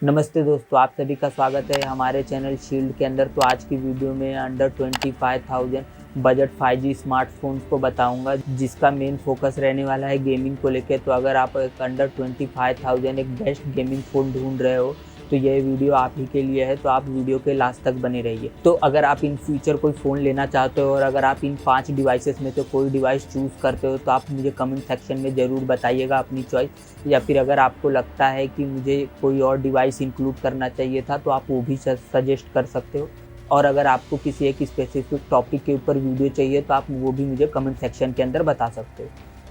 नमस्ते दोस्तों, आप सभी का स्वागत है हमारे चैनल शील्ड के अंदर। तो आज की वीडियो में अंडर 25,000 बजट 5G स्मार्टफोन्स को बताऊंगा, जिसका मेन फोकस रहने वाला है गेमिंग को लेकर। तो अगर आप एक अंडर 25,000 एक बेस्ट गेमिंग फ़ोन ढूंढ रहे हो तो यह वीडियो आप ही के लिए है। तो आप वीडियो के लास्ट तक बने रहिए। तो अगर आप इन फ्यूचर कोई फ़ोन लेना चाहते हो और अगर आप इन 5 डिवाइसेस में से कोई डिवाइस चूज़ करते हो तो आप मुझे कमेंट सेक्शन में ज़रूर बताइएगा अपनी चॉइस, या फिर अगर आपको लगता है कि मुझे कोई और डिवाइस इंक्लूड करना चाहिए था तो आप वो भी सजेस्ट कर सकते हो। और अगर आपको किसी एक स्पेसिफिक टॉपिक के ऊपर वीडियो चाहिए तो आप वो भी मुझे कमेंट सेक्शन के अंदर बता सकते हो।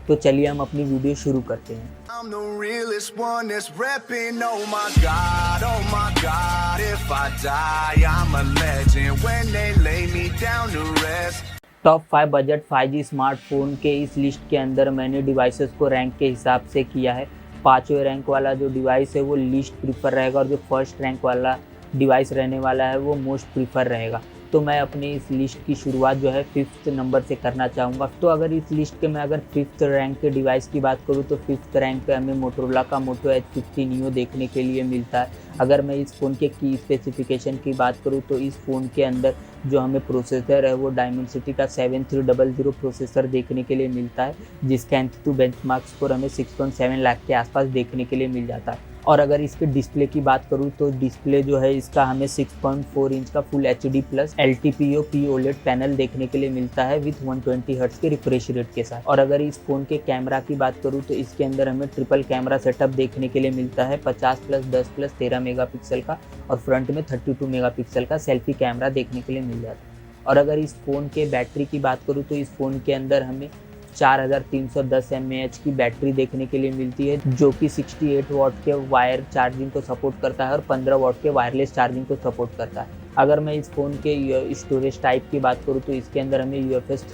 तो चलिए हम अपनी वीडियो शुरू करते हैं। I'm the realest one that's repping, oh my God, if I die, I'm a legend when they lay me down to rest. Top 5 budget 5G smartphone के इस लिस्ट के अंदर मैंने डिवाइसेस को रैंक के हिसाब से किया है। 5वें रैंक वाला जो डिवाइस है वो लीस्ट प्रीफर रहेगा और जो फर्स्ट रैंक वाला डिवाइस रहने वाला है वो मोस्ट प्रीफर रहेगा। तो मैं अपनी इस लिस्ट की शुरुआत जो है 5th नंबर से करना चाहूँगा। तो अगर इस लिस्ट के मैं अगर 5th रैंक के डिवाइस की बात करूँ तो 5th रैंक पे हमें मोटोरोला का मोटो H50 नियो देखने के लिए मिलता है। अगर मैं इस फ़ोन के की स्पेसिफिकेशन की बात करूँ तो इस फ़ोन के अंदर जो हमें प्रोसेसर है वो डायमेंसिटी का 7300 प्रोसेसर देखने के लिए मिलता है, जिसका एंथुतु बेंचमार्क स्कोर हमें 6.7 लाख के आसपास देखने के लिए मिल जाता है। और अगर इसके डिस्प्ले की बात करूँ तो डिस्प्ले जो है इसका हमें 6.4 इंच का full HD plus LTPO OLED panel देखने के लिए मिलता है विथ 120 हर्ट्ज के रिफ्रेश रेट के साथ। और अगर इस फ़ोन के कैमरा की बात करूँ तो इसके अंदर हमें ट्रिपल कैमरा सेटअप देखने के लिए मिलता है, 50+10+13 मेगापिक्सल का, और फ्रंट में 32 मेगापिक्सल का सेल्फी कैमरा देखने के लिए मिल जाता है। और अगर इस फ़ोन के बैटरी की बात करूँ तो इस फ़ोन के अंदर हमें 4310 mAh की बैटरी देखने के लिए मिलती है, जो कि 68 वॉट के वायर चार्जिंग को सपोर्ट करता है और 15 वॉट के वायरलेस चार्जिंग को सपोर्ट करता है। अगर मैं इस फ़ोन के स्टोरेज टाइप की बात करूँ तो इसके अंदर हमें UFS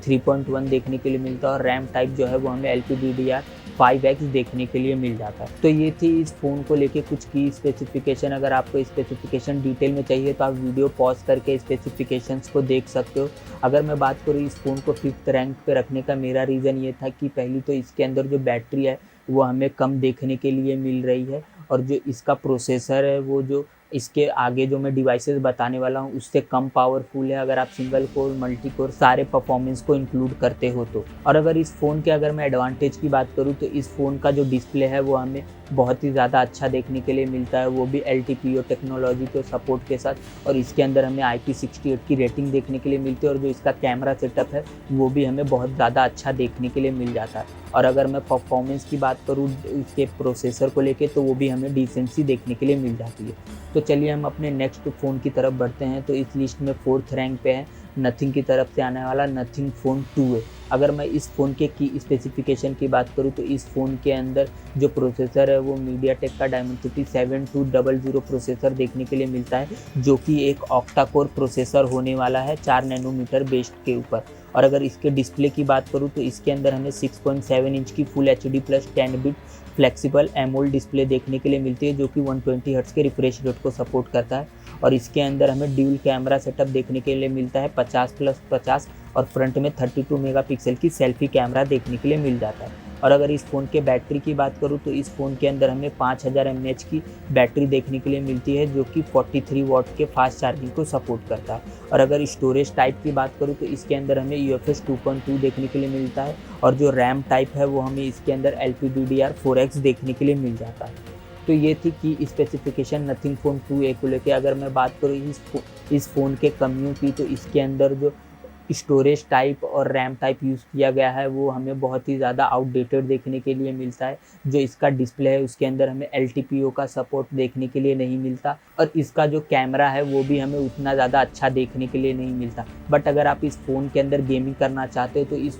3.1 देखने के लिए मिलता है और रैम टाइप जो है वो हमें LPDDR5X देखने के लिए मिल जाता है। तो ये थी इस फ़ोन को लेके कुछ की स्पेसिफिकेशन। अगर आपको स्पेसिफिकेशन डिटेल में चाहिए तो आप वीडियो पॉज करके स्पेसिफिकेशंस को देख सकते हो। अगर मैं बात करूँ इस फ़ोन को 5th रैंक पे रखने का मेरा रीज़न ये था कि पहली तो इसके अंदर जो बैटरी है वो हमें कम देखने के लिए मिल रही है, और जो इसका प्रोसेसर है वो जो इसके आगे जो मैं डिवाइसेस बताने वाला हूँ उससे कम पावरफुल है, अगर आप सिंगल कोर मल्टी कोर सारे परफॉर्मेंस को इंक्लूड करते हो तो। और अगर इस फ़ोन के अगर मैं एडवांटेज की बात करूँ तो इस फ़ोन का जो डिस्प्ले है वो हमें बहुत ही ज़्यादा अच्छा देखने के लिए मिलता है, वो भी LTPO टेक्नोलॉजी के सपोर्ट के साथ, और इसके अंदर हमें IP68 की रेटिंग देखने के लिए मिलती है, और जो इसका कैमरा सेटअप है वो भी हमें बहुत ज़्यादा अच्छा देखने के लिए मिल जाता है। और अगर मैं परफॉर्मेंस की बात करूँ इसके प्रोसेसर को लेके तो वो भी हमें डिसेंसी देखने के लिए मिल जाती है। तो चलिए हम अपने नेक्स्ट फ़ोन की तरफ बढ़ते हैं। तो इस लिस्ट में 4th रैंक पे है नथिंग की तरफ से आने वाला नथिंग फ़ोन 2A। अगर मैं इस फ़ोन के की स्पेसिफिकेशन की बात करूँ तो इस फ़ोन के अंदर जो प्रोसेसर है वो मीडियाटेक का डायमेंसिटी 7200 प्रोसेसर देखने के लिए मिलता है, जो कि एक ऑक्टा कोर प्रोसेसर होने वाला है 4 नैनोमीटर बेस्ड के ऊपर। और अगर इसके डिस्प्ले की बात करूँ तो इसके अंदर हमें 6.7 इंच की full HD plus 10 bit flexible AMOLED display देखने के लिए मिलती है, जो कि 120 हर्ट्ज के रिफ्रेश रेट को सपोर्ट करता है। और इसके अंदर हमें ड्यूल कैमरा सेटअप देखने के लिए मिलता है 50+50, और फ्रंट में 32 मेगापिक्सल की सेल्फी कैमरा देखने के लिए मिल जाता है। और अगर इस फ़ोन के बैटरी की बात करूँ तो इस फ़ोन के अंदर हमें 5000 mAh की बैटरी देखने के लिए मिलती है, जो कि 43 वॉट के फास्ट चार्जिंग को सपोर्ट करता है। और अगर स्टोरेज टाइप की बात करूँ तो इसके अंदर हमें UFS 2.2 देखने के लिए मिलता है, और जो रैम टाइप है वो हमें इसके अंदर LPDDR4X देखने के लिए मिल जाता है। तो ये थी कि स्पेसिफिकेशन नथिंग फ़ोन 2A को लेके। अगर मैं बात करूँ इस फ़ोन के कमियों की तो इसके अंदर जो स्टोरेज टाइप और रैम टाइप यूज़ किया गया है वो हमें बहुत ही ज़्यादा आउटडेटेड देखने के लिए मिलता है। जो इसका डिस्प्ले है उसके अंदर हमें LTPO का सपोर्ट देखने के लिए नहीं मिलता, और इसका जो कैमरा है वो भी हमें उतना ज़्यादा अच्छा देखने के लिए नहीं मिलता। बट अगर आप इस फ़ोन के अंदर गेमिंग करना चाहते हो तो इस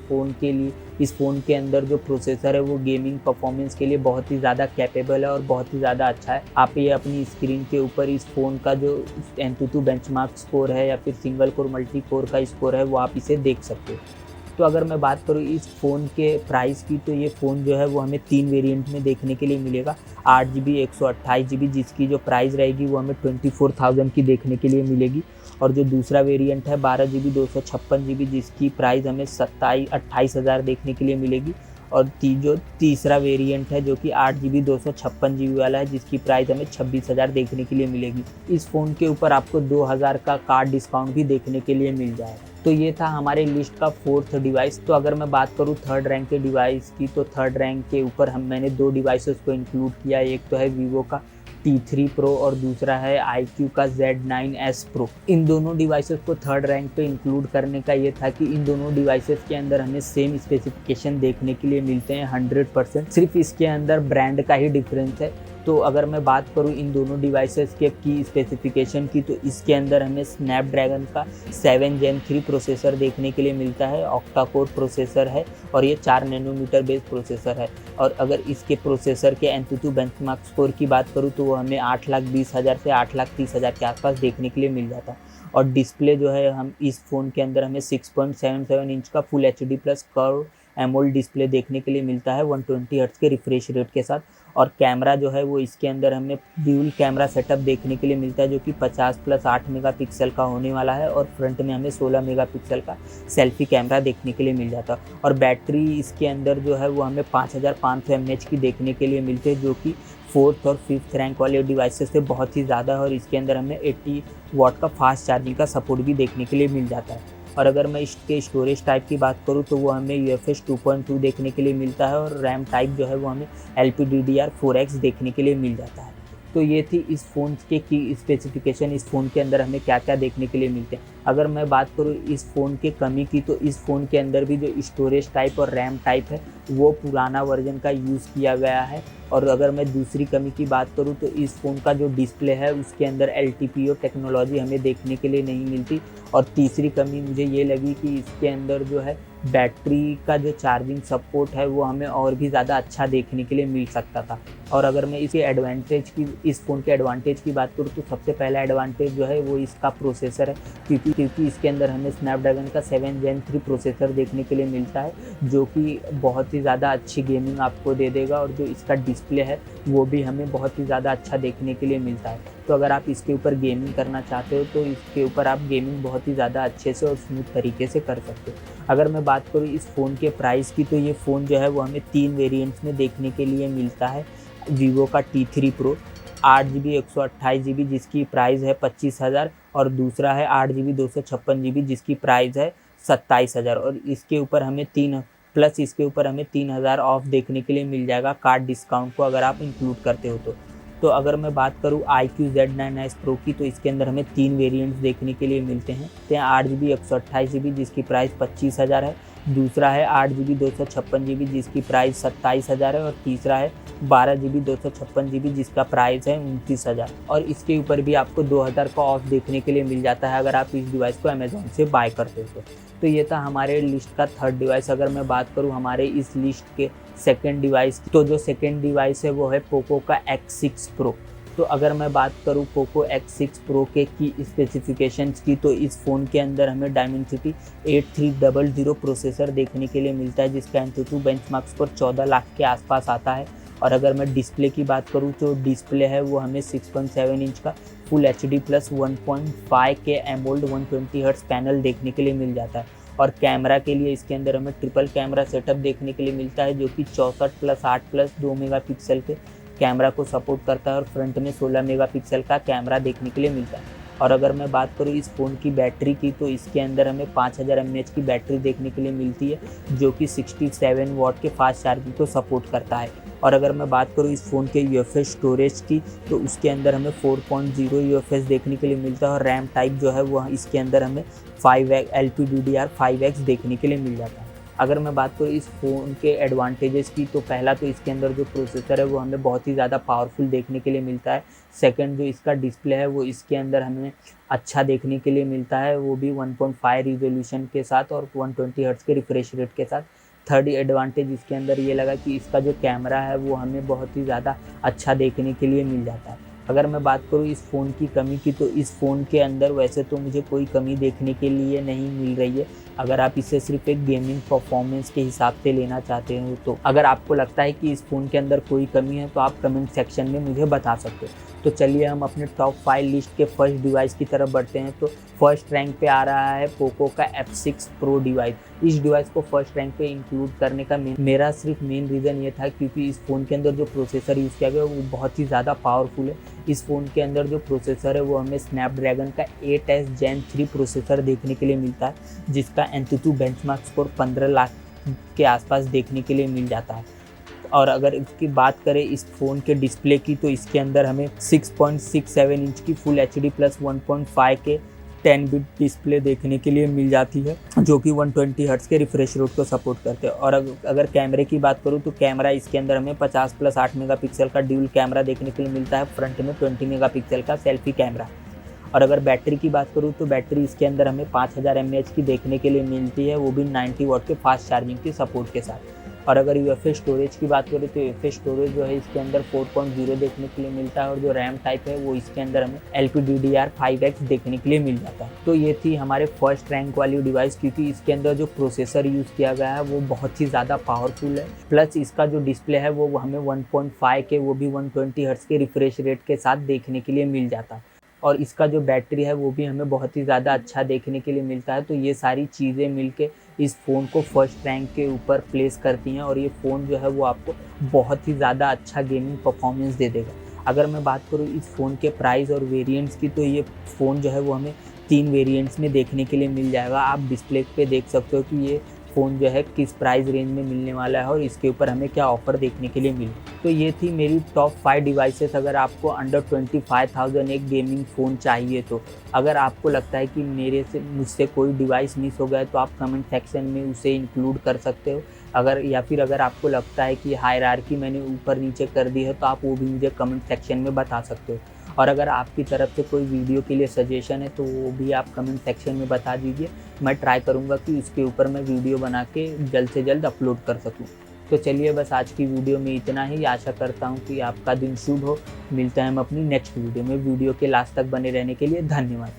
फ़ोन के अंदर जो प्रोसेसर है वो गेमिंग परफॉर्मेंस के लिए बहुत ही ज़्यादा कैपेबल है और बहुत ही ज़्यादा अच्छा है। आप ये अपनी स्क्रीन के ऊपर इस फ़ोन का जो एंथुतु बेंचमार्क स्कोर है या फिर सिंगल कोर मल्टी कोर का स्कोर है वो आप इसे देख सकते हो। तो अगर मैं बात करूँ इस फ़ोन के प्राइस की तो ये फ़ोन जो है वो हमें 3 वेरिएंट में देखने के लिए मिलेगा। 8GB 128GB जिसकी जो प्राइस रहेगी वो हमें 24,000 की देखने के लिए मिलेगी, और जो दूसरा वेरिएंट है 12GB 256GB जिसकी प्राइस हमें 28,000 देखने के लिए मिलेगी, और जो तीसरा वेरिएंट है जो कि 8GB 256GB वाला है, जिसकी प्राइस हमें 26,000 देखने के लिए मिलेगी। इस फ़ोन के ऊपर आपको 2,000 का कार्ड डिस्काउंट भी देखने के लिए मिल जाएगा। तो ये था हमारे लिस्ट का 4th डिवाइस। तो अगर मैं बात करूँ 3rd रैंक के डिवाइस की, तो 3rd रैंक के ऊपर मैंने 2 डिवाइसेस को इंक्लूड किया। एक तो है वीवो का T3 Pro और दूसरा है iQOO का Z9S Pro। इन दोनों डिवाइसेस को 3rd रैंक पे इंक्लूड करने का ये था कि इन दोनों डिवाइसेस के अंदर हमें सेम स्पेसिफिकेशन देखने के लिए मिलते हैं 100%। सिर्फ इसके अंदर ब्रांड का ही डिफरेंस है। तो अगर मैं बात करूं इन दोनों डिवाइसेस के की स्पेसिफिकेशन की, तो इसके अंदर हमें स्नैपड्रैगन का 7 Gen 3 प्रोसेसर देखने के लिए मिलता है, ऑक्टा कोर प्रोसेसर है और ये 4 नैनोमीटर बेस प्रोसेसर है। और अगर इसके प्रोसेसर के एंतुतु बेंचमार्क स्कोर की बात करूं तो वो हमें 8,20,000 से 8,30,000 के आसपास देखने के लिए मिल जाता है। और डिस्प्ले जो है हम इस फ़ोन के अंदर हमें 6.77 इंच का full HD plus curve AMOLED display देखने के लिए मिलता है 120 हर्ट्ज़ के रिफ्रेश रेट के साथ। और कैमरा जो है वो इसके अंदर हमें ड्यूल कैमरा सेटअप देखने के लिए मिलता है जो कि 50+8 मेगापिक्सल का होने वाला है, और फ्रंट में हमें 16 मेगापिक्सल का सेल्फी कैमरा देखने के लिए मिल जाता है। और बैटरी इसके अंदर जो है वो हमें 5500 mAh की देखने के लिए मिलती है, जो कि 4th और 5th रैंक वाले डिवाइसेस से बहुत ही ज़्यादा है। और इसके अंदर हमें 80 वाट का फास्ट चार्जिंग का सपोर्ट भी देखने के लिए मिल जाता है। और अगर मैं इसके स्टोरेज टाइप की बात करूँ तो वो हमें UFS 2.2 देखने के लिए मिलता है, और रैम टाइप जो है वो हमें LPDDR4X देखने के लिए मिल जाता है। तो ये थी इस फ़ोन के की स्पेसिफिकेशन, इस फ़ोन के अंदर हमें क्या क्या देखने के लिए मिलते हैं। अगर मैं बात करूँ इस फ़ोन के कमी की, तो इस फ़ोन के अंदर भी जो स्टोरेज टाइप और रैम टाइप है वो पुराना वर्जन का यूज़ किया गया है। और अगर मैं दूसरी कमी की बात करूँ तो इस फ़ोन का जो डिस्प्ले है उसके अंदर LTPO टेक्नोलॉजी हमें देखने के लिए नहीं मिलती। और तीसरी कमी मुझे ये लगी कि इसके अंदर जो है बैटरी का जो चार्जिंग सपोर्ट है वो हमें और भी ज़्यादा अच्छा देखने के लिए मिल सकता था। और अगर मैं इस फ़ोन के एडवांटेज की बात करूँ तो सबसे पहला एडवांटेज जो है वो इसका प्रोसेसर है, क्योंकि इसके अंदर हमें स्नैपड्रैगन का 7 Gen 3 प्रोसेसर देखने के लिए मिलता है, जो कि बहुत ही ज़्यादा अच्छी गेमिंग आपको दे देगा। और जो इसका डिस्प्ले है वो भी हमें बहुत ही ज़्यादा अच्छा देखने के लिए मिलता है। तो अगर आप इसके ऊपर गेमिंग करना चाहते हो तो इसके ऊपर आप गेमिंग बहुत ही ज़्यादा अच्छे से और स्मूथ तरीके से कर सकते हो। अगर मैं बात करूँ इस फ़ोन के प्राइस की, तो ये फ़ोन जो है वो हमें 3 वेरिएंट्स में देखने के लिए मिलता है। वीवो का T3 Pro 8GB 128GB जिसकी प्राइस है 25,000, और दूसरा है 8GB 256GB जिसकी प्राइस है 27,000। और इसके ऊपर हमें 3,000 ऑफ देखने के लिए मिल जाएगा कार्ड डिस्काउंट को अगर आप इंक्लूड करते हो तो अगर मैं बात करूँ iQOO Z9S Pro की, तो इसके अंदर हमें 3 वेरिएंट्स देखने के लिए मिलते हैं। 8GB 128GB जिसकी प्राइस 25,000 है, दूसरा है 8GB 256GB जिसकी प्राइस 27,000 है, और तीसरा है 12GB 256GB जिसका प्राइस है 29,000। और इसके ऊपर भी आपको 2,000 का ऑफ देखने के लिए मिल जाता है अगर आप इस डिवाइस को अमेज़ॉन से बाय करते हो तो ये था हमारे लिस्ट का 3rd डिवाइस। अगर मैं बात करूँ हमारे इस लिस्ट के 2nd डिवाइस की, तो जो 2nd डिवाइस है वो है पोको का X6 Pro। तो अगर मैं बात करूँ पोको X6 Pro के की स्पेसिफिकेशंस की, तो इस फ़ोन के अंदर हमें Dimensity 8300 प्रोसेसर देखने के लिए मिलता है, जिसका एंतुतु बेंचमार्क स्कोर 14 लाख के आसपास आता है। और अगर मैं डिस्प्ले की बात करूँ तो डिस्प्ले है वो हमें 6.7 इंच का full HD plus 1.5K AMOLED 120 hertz panel देखने के लिए मिल जाता है। और कैमरा के लिए इसके अंदर हमें ट्रिपल कैमरा सेटअप देखने के लिए मिलता है, जो कि 64+8+2 मेगापिक्सल के कैमरा को सपोर्ट करता है, और फ्रंट में 16 मेगापिक्सल का कैमरा देखने के लिए मिलता है। और अगर मैं बात करूँ इस फ़ोन की बैटरी की, तो इसके अंदर हमें 5000 mAh की बैटरी देखने के लिए मिलती है, जो कि 67 वाट के फास्ट चार्जिंग को सपोर्ट करता है। और अगर मैं बात करूँ इस फ़ोन के UFS स्टोरेज की, तो उसके अंदर हमें 4.0 UFS देखने के लिए मिलता है, और रैम टाइप जो है वो इसके अंदर हमें 5X LPDDR5X देखने के लिए मिल जाता है। अगर मैं बात करूँ इस फ़ोन के एडवांटेजेस की, तो पहला तो इसके अंदर जो प्रोसेसर है वो हमें बहुत ही ज़्यादा पावरफुल देखने के लिए मिलता है। सेकंड जो इसका डिस्प्ले है वो इसके अंदर हमें अच्छा देखने के लिए मिलता है, वो भी 1.5 रिजोल्यूशन के साथ और 120 हर्ट्ज़ के रिफ्रेश रेट के साथ। थर्ड एडवांटेज इसके अंदर ये लगा कि इसका जो कैमरा है वो हमें बहुत ही ज़्यादा अच्छा देखने के लिए मिल जाता है। अगर मैं बात करूँ इस फ़ोन की कमी की, तो इस फ़ोन के अंदर वैसे तो मुझे कोई कमी देखने के लिए नहीं मिल रही है, अगर आप इसे सिर्फ एक गेमिंग परफॉर्मेंस के हिसाब से लेना चाहते हो तो अगर आपको लगता है कि इस फ़ोन के अंदर कोई कमी है तो आप कमेंट सेक्शन में मुझे बता सकते हो। तो चलिए हम अपने टॉप 5 लिस्ट के फर्स्ट डिवाइस की तरफ बढ़ते हैं। तो फर्स्ट रैंक पे आ रहा है पोको का F6 प्रो डिवाइस। इस डिवाइस को फर्स्ट रैंक पे इंक्लूड करने का मेरा सिर्फ मेन रीज़न ये था क्योंकि इस फ़ोन के अंदर जो प्रोसेसर यूज़ किया गया वो बहुत ही ज़्यादा पावरफुल है। इस फ़ोन के अंदर जो प्रोसेसर है वो हमें स्नैपड्रैगन का 8S Gen 3 प्रोसेसर देखने के लिए मिलता है, जिसका एंतुतु बेंचमार्क स्कोर 15 लाख के आसपास देखने के लिए मिल जाता है। और अगर इसकी बात करें इस फ़ोन के डिस्प्ले की तो इसके अंदर हमें 6.67 इंच की फुल HD प्लस 1.5 के 10 बिट डिस्प्ले देखने के लिए मिल जाती है, जो कि 120 हर्ट्ज़ के रिफ्रेश रेट को सपोर्ट करते हैं। और अगर कैमरे की बात करूँ तो कैमरा इसके अंदर हमें 50+8 मेगापिक्सल का ड्यूल कैमरा देखने के लिए मिलता है। फ्रंट में 20 मेगापिक्सल का सेल्फी कैमरा। और अगर बैटरी की बात करूँ तो बैटरी इसके अंदर हमें 5000 mAh की देखने के लिए मिलती है, वो भी 90 वॉट के फास्ट चार्जिंग की सपोर्ट के साथ। और अगर UFS स्टोरेज की बात करें तो UFS स्टोरेज जो है इसके अंदर 4.0 देखने के लिए मिलता है और जो रैम टाइप है वो इसके अंदर हमें LPDDR5X देखने के लिए मिल जाता है। तो ये थी हमारे फर्स्ट रैंक वाली डिवाइस, क्योंकि इसके अंदर जो प्रोसेसर यूज़ किया गया है वो बहुत ही ज़्यादा पावरफुल है। प्लस इसका जो डिस्प्ले है वो हमें 1.5 के वो भी 120 हर्ट्ज़ के रिफ्रेश रेट के साथ देखने के लिए मिल जाता है। और इसका जो बैटरी है वो भी हमें बहुत ही ज़्यादा अच्छा देखने के लिए मिलता है। तो ये सारी चीज़ें मिलके इस फ़ोन को फर्स्ट रैंक के ऊपर प्लेस करती हैं और ये फ़ोन जो है वो आपको बहुत ही ज़्यादा अच्छा गेमिंग परफॉर्मेंस दे देगा। अगर मैं बात करूँ इस फ़ोन के प्राइस और वेरिएंट्स की तो ये फ़ोन जो है वो हमें 3 वेरिएंट्स में देखने के लिए मिल जाएगा। आप डिस्प्ले पे देख सकते हो कि ये फ़ोन जो है किस प्राइस रेंज में मिलने वाला है और इसके ऊपर हमें क्या ऑफ़र देखने के लिए मिले। तो ये थी मेरी टॉप 5 डिवाइसेस। अगर आपको अंडर 25,000 एक गेमिंग फ़ोन चाहिए तो अगर आपको लगता है कि मुझसे कोई डिवाइस मिस हो गया है तो आप कमेंट सेक्शन में उसे इंक्लूड कर सकते हो। अगर आपको लगता है कि हायरार्की मैंने ऊपर नीचे कर दी है तो आप वो भी मुझे कमेंट सेक्शन में बता सकते हो। और अगर आपकी तरफ से कोई वीडियो के लिए सजेशन है तो वो भी आप कमेंट सेक्शन में बता दीजिए। मैं ट्राई करूँगा कि उसके ऊपर मैं वीडियो बना के जल्द से जल्द अपलोड कर सकूँ। तो चलिए बस आज की वीडियो में इतना ही। आशा करता हूँ कि आपका दिन शुभ हो। मिलते हैं हम अपनी नेक्स्ट वीडियो में। वीडियो के लास्ट तक बने रहने के लिए धन्यवाद।